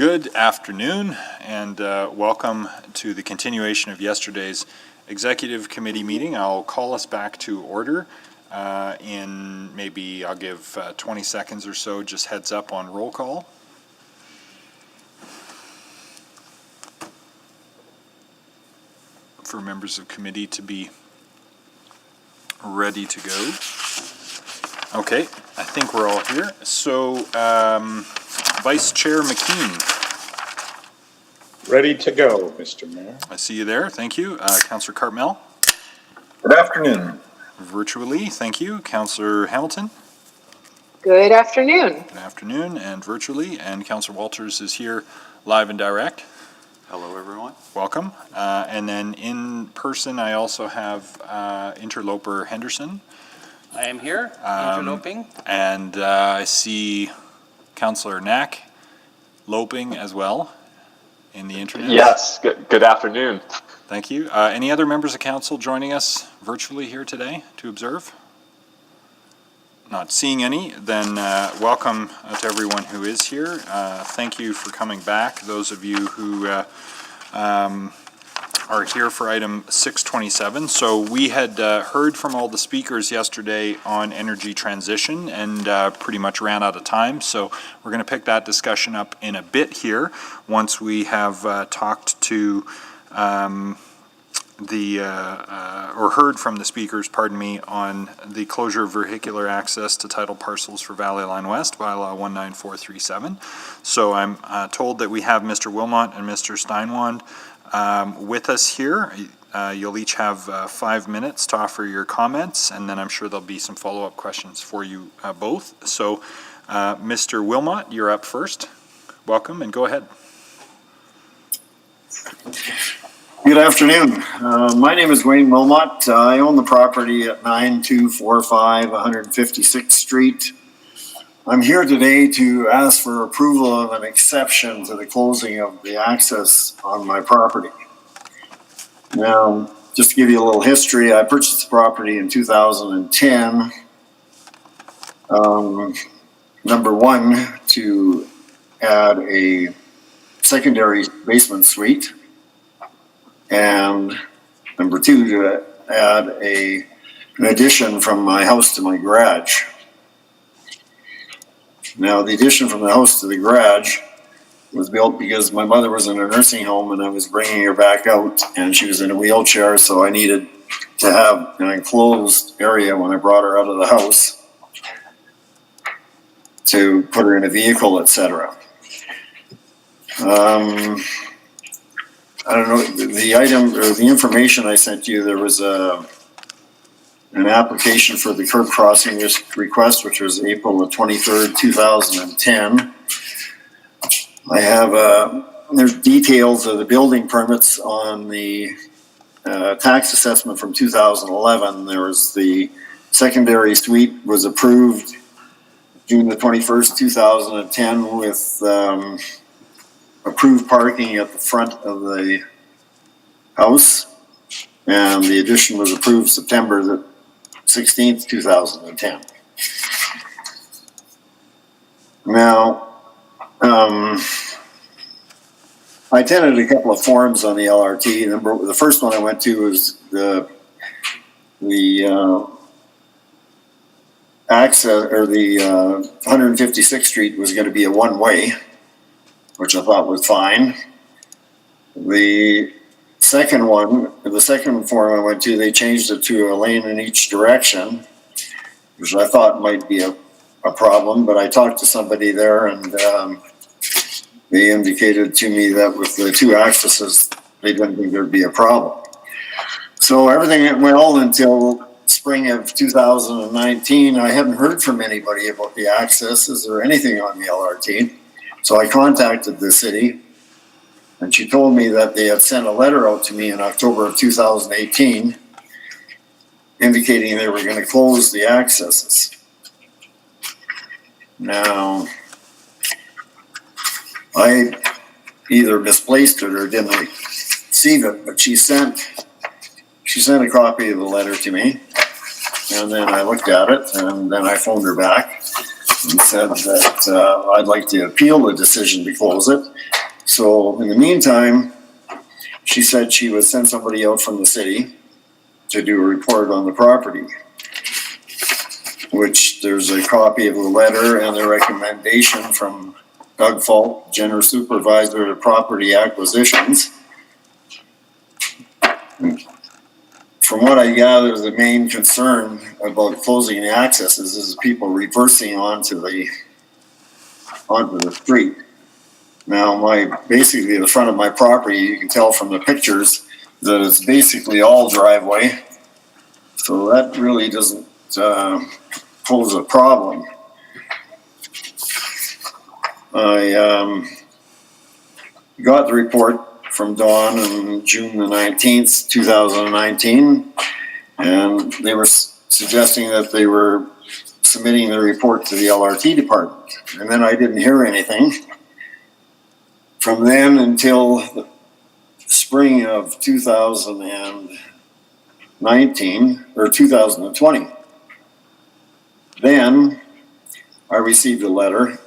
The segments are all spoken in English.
Good afternoon and welcome to the continuation of yesterday's Executive Committee meeting. I'll call us back to order in maybe I'll give 20 seconds or so, just heads up on roll call. For members of committee to be ready to go. Okay, I think we're all here. So Vice Chair McKean. Ready to go, Mr. Mayor. I see you there. Thank you. Councillor Cartmel. Good afternoon. Virtually, thank you. Councillor Hamilton. Good afternoon. Good afternoon. And virtually, and Councillor Walters is here live and direct. Hello, everyone. Welcome. And then in person, I also have interloper Henderson. I am here, interloping. And I see Councillor Knack loping as well in the internet. Yes, good afternoon. Thank you. Any other members of council joining us virtually here today to observe? Not seeing any, then welcome to everyone who is here. Thank you for coming back. Those of you who are here for item 627. So we had heard from all the speakers yesterday on energy transition and pretty much ran out of time. So we're going to pick that discussion up in a bit here once we have talked to or heard from the speakers, pardon me, on the closure of vehicular access to title parcels for Valley Line West, bylaw 19437. So I'm told that we have Mr. Wilmot and Mr. Steinwand with us here. You'll each have 5 minutes to offer your comments, and then I'm sure there'll be some follow-up questions for you both. So Mr. Wilmot, you're up first. Welcome and go ahead. Good afternoon. My name is Wayne Wilmot. I own the property at 9245 156th Street. I'm here today to ask for approval of an exception to the closing of the access on my property. Now, just to give you a little history, I purchased the property in 2010. Number one, to add a secondary basement suite. And number two, to add an addition from my house to my garage. Now, the addition from the house to the garage was built because my mother was in a nursing home and I was bringing her back out and she was in a wheelchair, so I needed to have an enclosed area when I brought her out of the house to put her in a vehicle, etc. I don't know, the item or the information I sent you, there was an application for the curb crossing request, which was April the 23rd, 2010. I have there's details of the building permits on the tax assessment from 2011. There was the secondary suite was approved June the 21st, 2010 with approved parking at the front of the house, and the addition was approved September the 16th, 2010. Now, I attended a couple of forums on the LRT. The first one I went to was the access, or the 156th Street was going to be a one-way, which I thought was fine. The second forum I went to, they changed it to a lane in each direction, which I thought might be a problem, but I talked to somebody there and they indicated to me that with the two accesses, they didn't think there'd be a problem. So everything went well until spring of 2019. I hadn't heard from anybody about the accesses or anything on the LRT. So I contacted the city and she told me that they had sent a letter out to me in October of 2018 indicating they were going to close the accesses. Now, I either misplaced it or didn't receive it, but she sent a copy of the letter to me, and then I looked at it and then I phoned her back and said that I'd like to appeal the decision to close it. So in the meantime, she said she would send somebody out from the city to do a report on the property, which there's a copy of the letter and the recommendation from Doug Falk, General Supervisor of Property Acquisitions. From what I gather, the main concern about closing the accesses is people reversing onto the street. Now, basically the front of my property, you can tell from the pictures that it's basically all driveway. So that really doesn't pose a problem. I got the report from Dawn on June the 19th, 2019, and they were suggesting that they were submitting the report to the LRT department. And then I didn't hear anything from then until the spring of 2019 or 2020. Then I received a letter,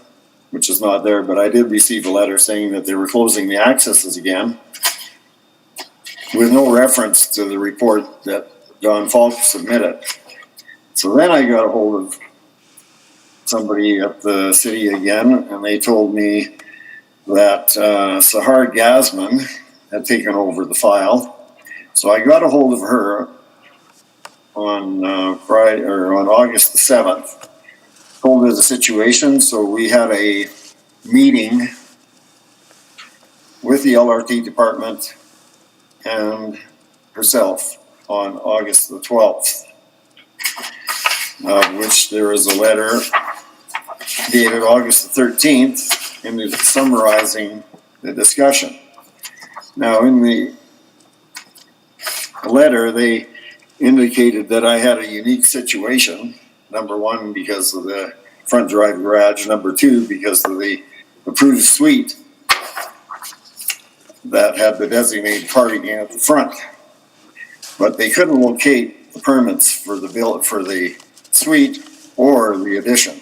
which is not there, but I did receive a letter saying that they were closing the accesses again, with no reference to the report that Don Falk submitted. So then I got a hold of somebody at the city again, and they told me that Sahar Gazman had taken over the file. So I got a hold of her on Friday or on August the 7th, told her the situation. So we had a meeting with the LRT department and herself on August the 12th, which there is a letter dated August the 13th, and it's summarizing the discussion. Now, in the letter, they indicated that I had a unique situation. Number one, because of the front drive garage. Number two, because of the approved suite that had the designated parking at the front. But they couldn't locate the permits for the suite or the addition.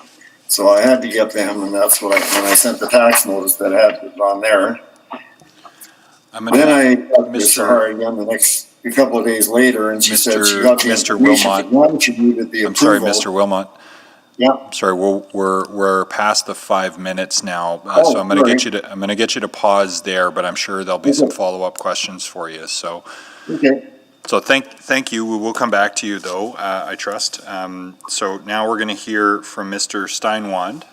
So I had to get them, and that's what when I sent the tax notice that had it on there. Then I got to Sahar again a couple of days later, and she said she got the Mr. information Wilmot. again, she needed the I'm sorry, approval. Mr. Wilmot. Yeah. I'm sorry, we're past the 5 minutes now, so I'm sorry. gonna get you to pause there, but I'm sure there'll be some Okay. follow-up questions for you. So Okay. thank you. We will come back to you though, I trust. So now we're gonna hear from Mr. Steinwand.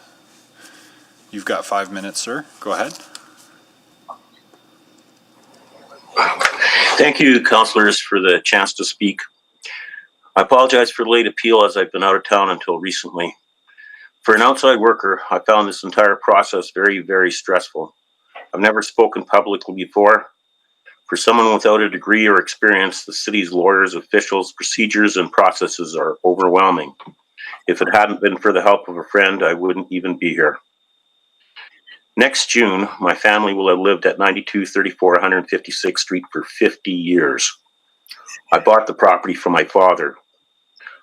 You've got 5 minutes, sir. Go ahead. Thank you, councillors, for the chance to speak. I apologize for the late appeal as I've been out of town until recently. For an outside worker, I found this entire process very, very stressful. I've never spoken publicly before. For someone without a degree or experience, the city's lawyers, officials, procedures, and processes are overwhelming. If it hadn't been for the help of a friend, I wouldn't even be here. Next June, my family will have lived at 9234 156th Street for 50 years. I bought the property from my father.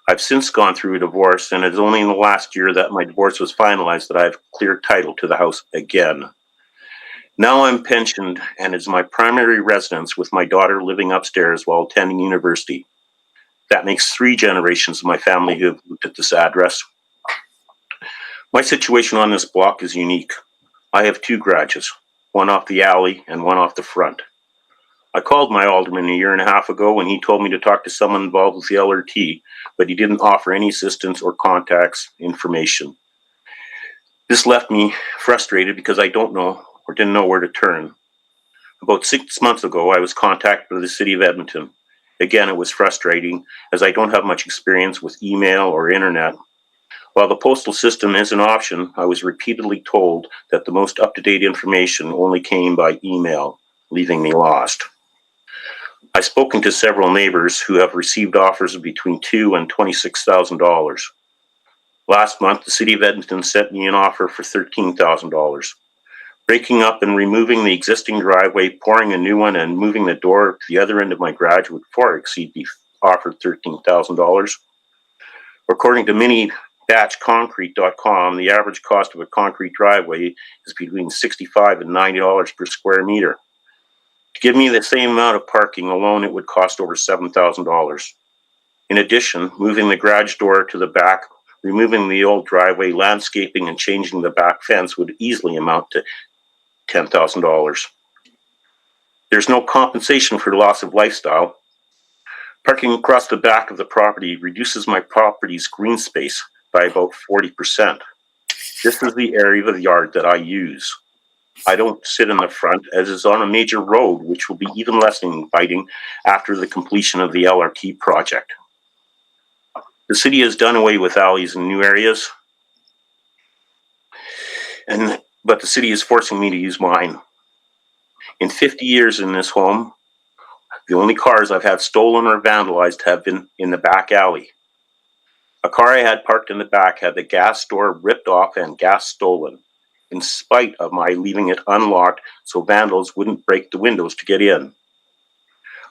I've since gone through a divorce, and it's only in the last year that my divorce was finalized that I have clear title to the house again. Now I'm pensioned, and it's my primary residence with my daughter living upstairs while attending university. That makes 3 generations of my family who have lived at this address. My situation on this block is unique. I have 2 garages, one off the alley and one off the front. I called my alderman a year and a half ago and he told me to talk to someone involved with the LRT, but he didn't offer any assistance or contacts information. This left me frustrated because I don't know or didn't know where to turn. About 6 months ago, I was contacted by the city of Edmonton. Again, it was frustrating as I don't have much experience with email or internet. While the postal system is an option, I was repeatedly told that the most up-to-date information only came by email, leaving me lost. I've spoken to several neighbors who have received offers of between $2,000 and $26,000. Last month, the city of Edmonton sent me an offer for $13,000. Breaking up and removing the existing driveway, pouring a new one, and moving the door to the other end of my garage would far exceed the offered $13,000. According to many batchconcrete.com, the average cost of a concrete driveway is between $65 and $90 per square meter. To give me the same amount of parking alone, it would cost over $7,000. In addition, moving the garage door to the back, removing the old driveway, landscaping, and changing the back fence would easily amount to $10,000. There's no compensation for loss of lifestyle. Parking across the back of the property reduces my property's green space by about 40%. This is the area of the yard that I use. I don't sit in the front, as is on a major road, which will be even less inviting after the completion of the LRT project. The city has done away with alleys in new areas, but the city is forcing me to use mine. In 50 years in this home, the only cars I've had stolen or vandalized have been in the back alley. A car I had parked in the back had the gas door ripped off and gas stolen, in spite of my leaving it unlocked so vandals wouldn't break the windows to get in.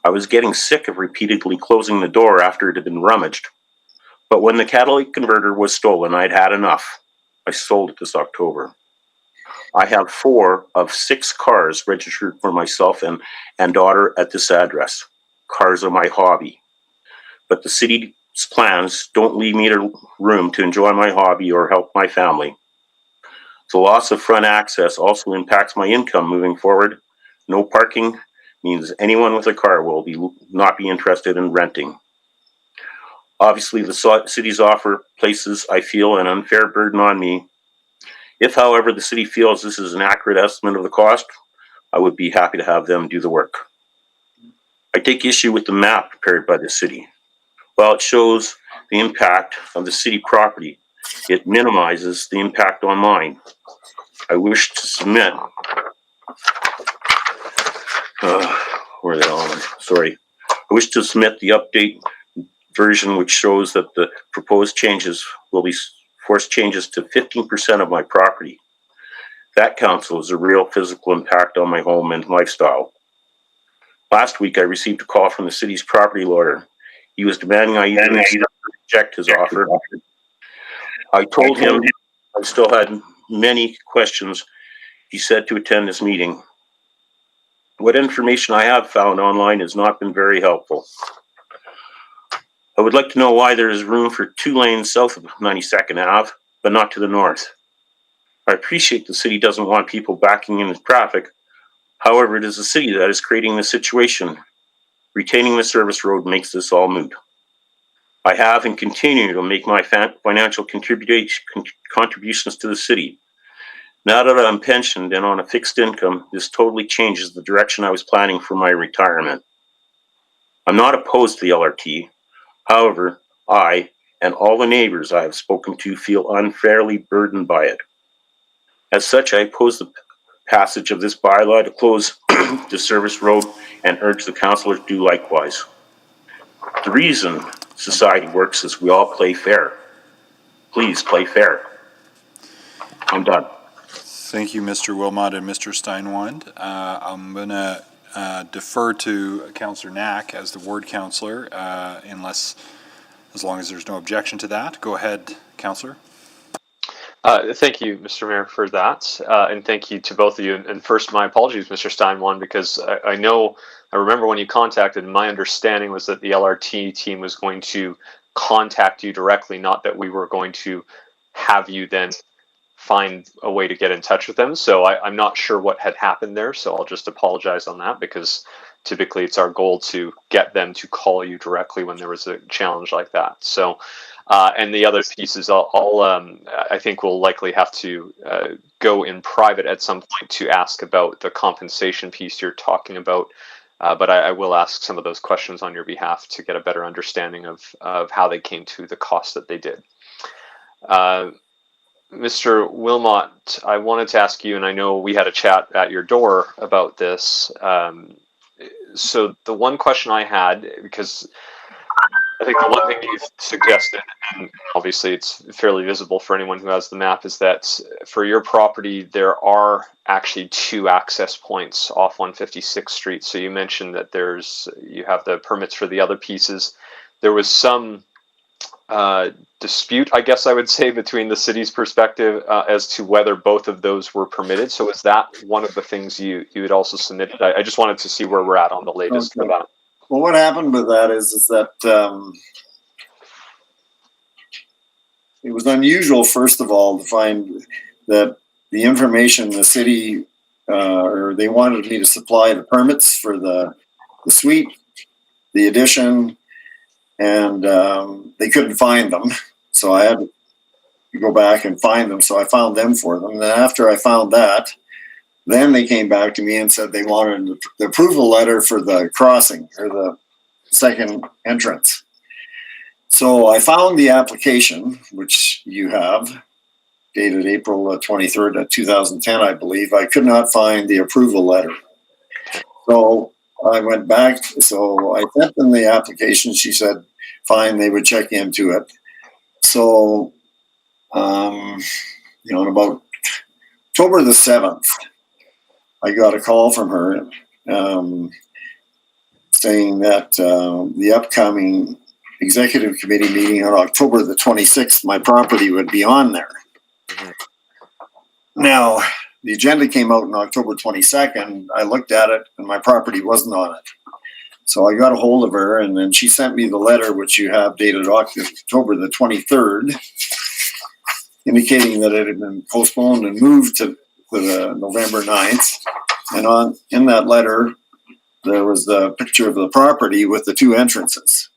I was getting sick of repeatedly closing the door after it had been rummaged. But when the catalytic converter was stolen, I'd had enough. I sold it this October. I have 4 of 6 cars registered for myself and daughter at this address. Cars are my hobby. But the city's plans don't leave me room to enjoy my hobby or help my family. The loss of front access also impacts my income moving forward. No parking means anyone with a car will not be interested in renting. Obviously, the city's offer places, I feel, an unfair burden on me. If, however, the city feels this is an accurate estimate of the cost, I would be happy to have them do the work. I take issue with the map prepared by the city. While it shows the impact of the city property, it minimizes the impact on mine. I wish to submit, I wish to submit the update version which shows that the proposed changes will be forced changes to 15% of my property. That counts as a real physical impact on my home and lifestyle. Last week, I received a call from the city's property lawyer. He was demanding I either reject his offer. I told him I still had many questions. He said to attend this meeting. What information I have found online has not been very helpful. I would like to know why there is room for 2 lanes south of 92nd Ave, but not to the north. I appreciate the city doesn't want people backing into traffic. However, it is the city that is creating the situation. Retaining the service road makes this all moot. I have and continue to make my financial contributions to the city. Now that I'm pensioned and on a fixed income, this totally changes the direction I was planning for my retirement. I'm not opposed to the LRT. However, I and all the neighbors I have spoken to feel unfairly burdened by it. As such, I oppose the passage of this bylaw to close the service road and urge the councillors to do likewise. The reason society works is we all play fair. Please play fair. I'm done. Thank you, Mr. Wilmot and Mr. Steinwand. I'm going to defer to Councillor Knack as the ward councillor, as long as there's no objection to that. Go ahead, Councillor. Thank you, Mr. Mayor, for that, and thank you to both of you. And first, my apologies, Mr. Steinwand, because I remember when you contacted, my understanding was that the LRT team was going to contact you directly, not that we were going to have you then find a way to get in touch with them. So I'm not sure what had happened there, so I'll just apologize on that, because typically it's our goal to get them to call you directly when there was a challenge like that. So, and the other pieces, I think we'll likely have to go in private at some point to ask about the compensation piece you're talking about. But I will ask some of those questions on your behalf to get a better understanding of how they came to the cost that they did. Mr. Wilmot, I wanted to ask you, and I know we had a chat at your door about this. So the one question I had, because I think the one thing you've suggested, and obviously it's fairly visible for anyone who has the map, is that for your property, there are actually 2 access points off 156th Street. So you mentioned that you have the permits for the other pieces. There was some dispute, I guess I would say, between the city's perspective as to whether both of those were permitted. So is that one of the things you had also submitted? I just wanted to see where we're at on the latest for that. Well, what happened with that is that it was unusual, first of all, to find that the information the city, or they wanted me to supply the permits for the suite, the addition, and they couldn't find them. So I had to go back and find them. So I found them for them. And then after I found that, then they came back to me and said they wanted the approval letter for the crossing or the second entrance. So I found the application, which you have, dated April 23rd, 2010, I believe. I could not find the approval letter. So I went back. So I sent them the application. She said, fine, they would check into it. So, on about October the 7th, I got a call from her saying that the upcoming executive committee meeting on October the 26th, my property would be on there. Now, the agenda came out on October 22nd. I looked at it and my property wasn't on it. So I got a hold of her and then she sent me the letter, which you have dated October the 23rd, indicating that it had been postponed and moved to the November 9th. And in that letter, there was the picture of the property with the two entrances.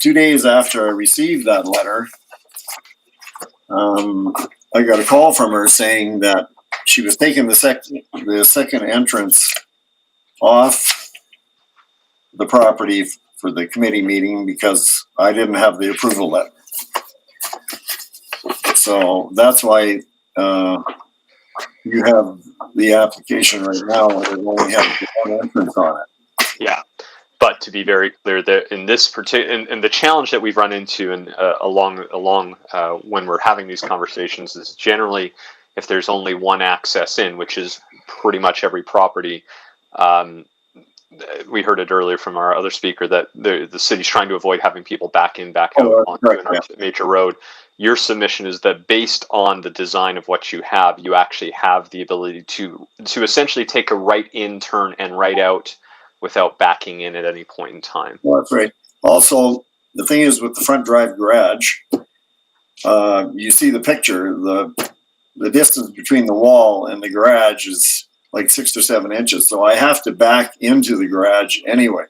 2 days after I received that letter, I got a call from her saying that she was taking the second entrance off the property for the committee meeting because I didn't have the approval letter. So that's why you have the application right now and it only has one entrance on it. Yeah. But to be very clear, that in this particular, and the challenge that we've run into, and along when we're having these conversations, is generally if there's only one access in, which is pretty much every property. We heard it earlier from our other speaker that the city's trying to avoid having people back out onto a major road. Your submission is that based on the design of what you have, you actually have the ability to essentially take a right-in turn and right out without backing in at any point in time. Well, that's right. Also, the thing is with the front drive garage, you see the picture, the distance between the wall and the garage is like 6 or 7 inches. So I have to back into the garage anyway.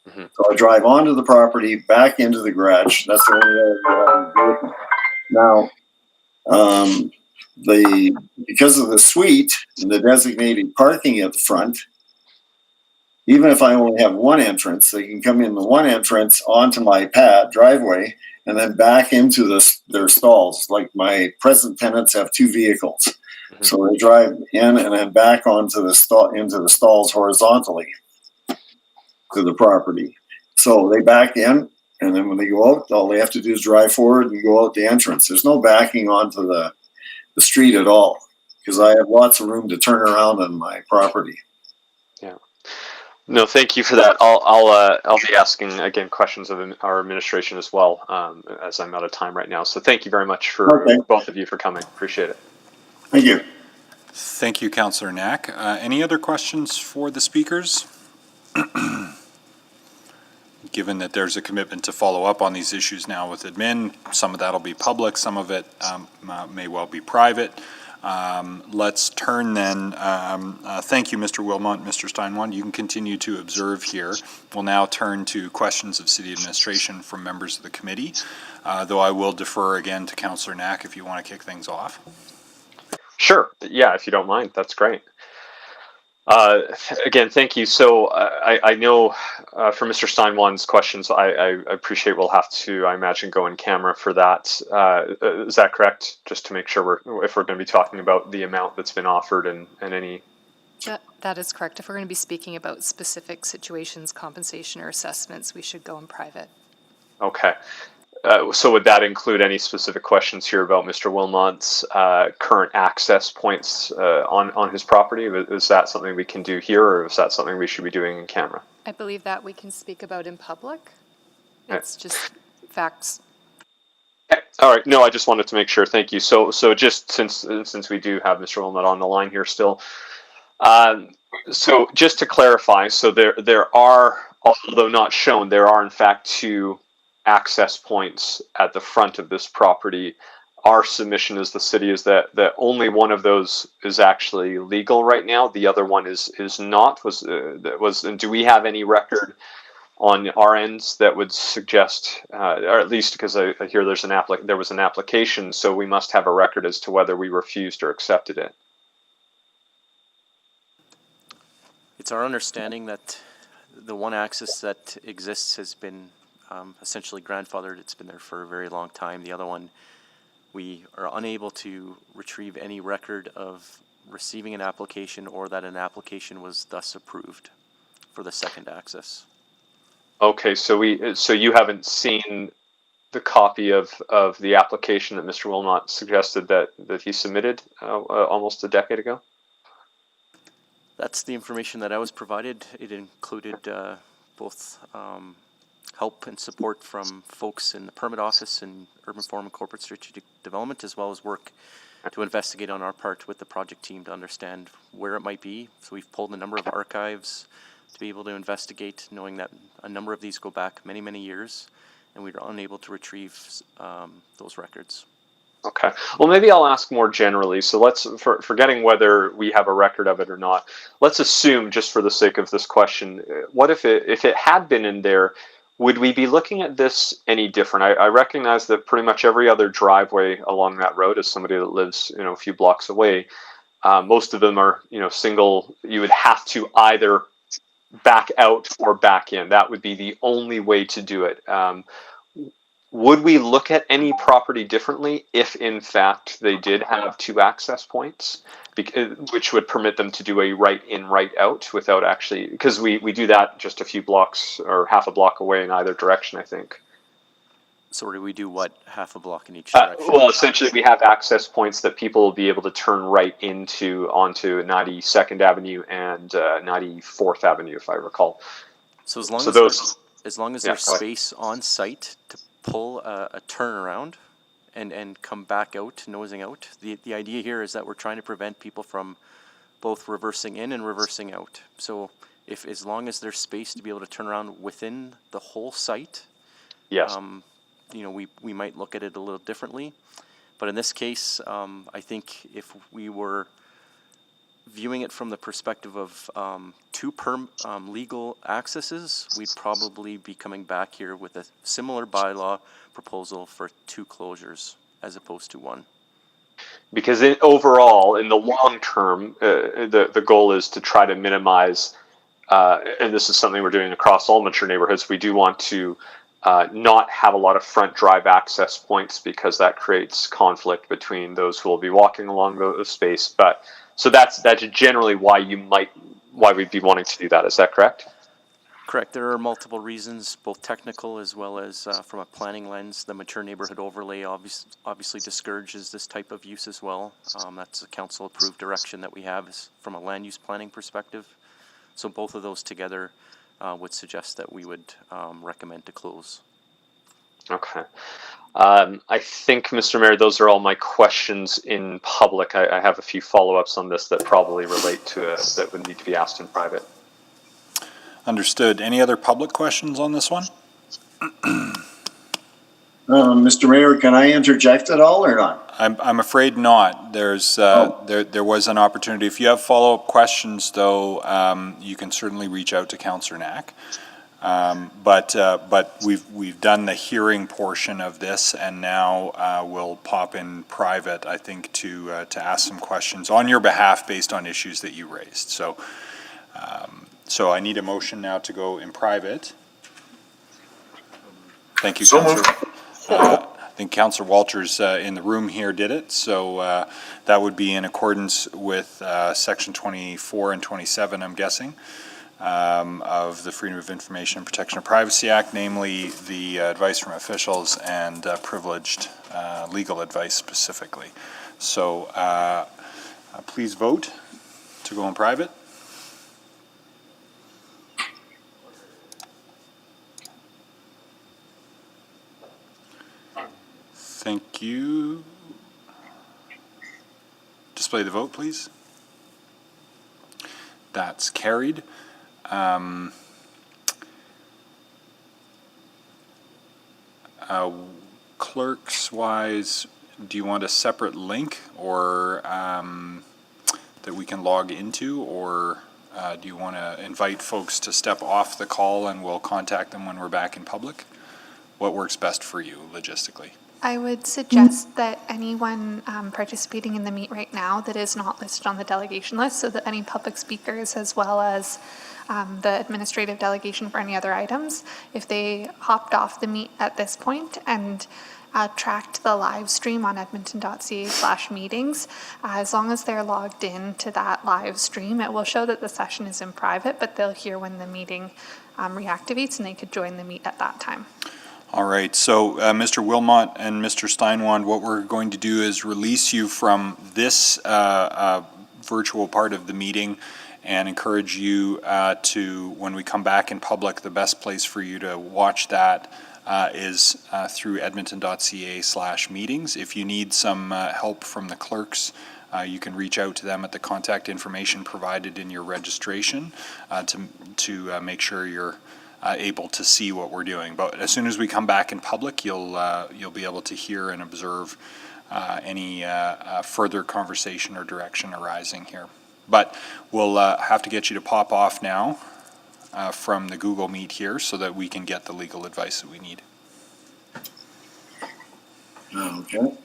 Mm-hmm. So I drive onto the property, back into the garage. That's the only way I do it. Now, because of the suite and the designated parking at the front, even if I only have one entrance, they can come in the one entrance onto my driveway and then back into their stalls. Like my present tenants have 2 vehicles. Mm-hmm. So they drive in and then back onto into the stalls horizontally to the property. So they back in and then when they go out, all they have to do is drive forward and go out the entrance. There's no backing onto the street at all because I have lots of room to turn around on my property. Yeah. No, thank you for that. I'll be asking again questions of our administration as well as I'm out of time right now. So thank you very much for both of you for coming. Appreciate it. Thank you. Thank you, Councillor Knack. Any other questions for the speakers? Given that there's a commitment to follow up on these issues now with admin, some of that will be public, some of it may well be private. Let's turn then, thank you, Mr. Wilmot, Mr. Steinwand. You can continue to observe here. We'll now turn to questions of city administration from members of the committee, though I will defer again to Councillor Knack if you want to kick things off. Sure. Yeah, if you don't mind, that's great. Again, thank you. So I know for Mr. Steinwand's questions, I appreciate we'll have to, I imagine, go in camera for that. Is that correct? Just to make sure if we're going to be talking about the amount that's been offered and any... That is correct. If we're going to be speaking about specific situations, compensation or assessments, we should go in private. Okay. So would that include any specific questions here about Mr. Wilmot's current access points on his property? Is that something we can do here, or is that something we should be doing in camera? I believe that we can speak about in public. It's just facts. Okay. All right. No, I just wanted to make sure. Thank you. So just since we do have Mr. Wilmot on the line here still, so just to clarify, so there are, although not shown, there are in fact two access points at the front of this property. Our submission as the city is that only one of those is actually legal right now. The other one is not. And do we have any record on our ends that would suggest, or at least because I hear there was an application, so we must have a record as to whether we refused or accepted it. It's our understanding that the one access that exists has been essentially grandfathered. It's been there for a very long time. The other one, we are unable to retrieve any record of receiving an application or that an application was thus approved for the second access. Okay, so you haven't seen the copy of the application that Mr. Wilmot suggested that he submitted almost a decade ago? That's the information that I was provided. It included both help and support from folks in the permit office and Urban Forum and Corporate Strategic Development, as well as work to investigate on our part with the project team to understand where it might be. So we've pulled a number of archives to be able to investigate, knowing that a number of these go back many, many years, and we were unable to retrieve those records. Okay. Well, maybe I'll ask more generally. So let's, forgetting whether we have a record of it or not, let's assume, just for the sake of this question, what if it had been in there, would we be looking at this any different? I recognize that pretty much every other driveway along that road, as somebody that lives, a few blocks away, most of them are, single. You would have to either back out or back in. That would be the only way to do it. Would we look at any property differently if, in fact, they did have two access points, which would permit them to do a right in, right out without actually, because we do that just a few blocks or half a block away in either direction, I think. So do we do what, half a block in each direction? Well, essentially, we have access points that people will be able to turn right onto 92nd Avenue and 94th Avenue, if I recall. So as long So as those, as long as Yeah, there's go ahead. space on site to pull a turnaround and come back out, nosing out. The idea here is that we're trying to prevent people from both reversing in and reversing out. So if as long as there's space to be able to turn around within the whole site, yes. We might look at it a little differently. But in this case, I think if we were viewing it from the perspective of two legal accesses, we'd probably be coming back here with a similar bylaw proposal for two closures as opposed to one. Because overall, in the long term, the goal is to try to minimize, and this is something we're doing across all mature neighborhoods, we do want to not have a lot of front drive access points because that creates conflict between those who will be walking along the space. But so that's generally why we'd be wanting to do that. Is that correct? Correct. There are multiple reasons, both technical as well as from a planning lens. The mature neighborhood overlay obviously discourages this type of use as well. That's a council approved direction that we have from a land use planning perspective. So both of those together would suggest that we would recommend to close. Okay. I think, Mr. Mayor, those are all my questions in public. I have a few follow-ups on this that probably relate to that would need to be asked in private. Understood. Any other public questions on this one? Mr. Mayor, can I interject at all or not? I'm afraid not. There's there was an opportunity. If you have follow-up questions, though, you can certainly reach out to Councillor Knack. But we've done the hearing portion of this, and now we'll pop in private, I think, to ask some questions on your behalf based on issues that you raised. So so I need a motion now to go in private. Thank you, Councillor. I think Councillor Walters in the room here did it, so that would be in accordance with Section 24 and 27, I'm guessing, of the Freedom of Information and Protection of Privacy Act, namely the advice from officials and privileged legal advice specifically. So please vote to go in private. Thank you. Display the vote, please. That's carried. Clerks-wise, do you want a separate link or that we can log into, or do you want to invite folks to step off the call and we'll contact them when we're back in public? What works best for you logistically? I would suggest that anyone participating in the meet right now that is not listed on the delegation list, so that any public speakers as well as the administrative delegation for any other items, if they hopped off the meet at this point and tracked the live stream on edmonton.ca/meetings, as long as they're logged in to that live stream, it will show that the session is in private, but they'll hear when the meeting reactivates and they could join the meet at that time. All right, so Mr. Wilmot and Mr. Steinwand, what we're going to do is release you from this virtual part of the meeting and encourage you to, when we come back in public, the best place for you to watch that is through edmonton.ca/meetings. If you need some help from the clerks, you can reach out to them at the contact information provided in your registration to make sure you're able to see what we're doing. But as soon as we come back in public, you'll be able to hear and observe any further conversation or direction arising here. But we'll have to get you to pop off now from the Google Meet here so that we can get the legal advice that we need. Okay.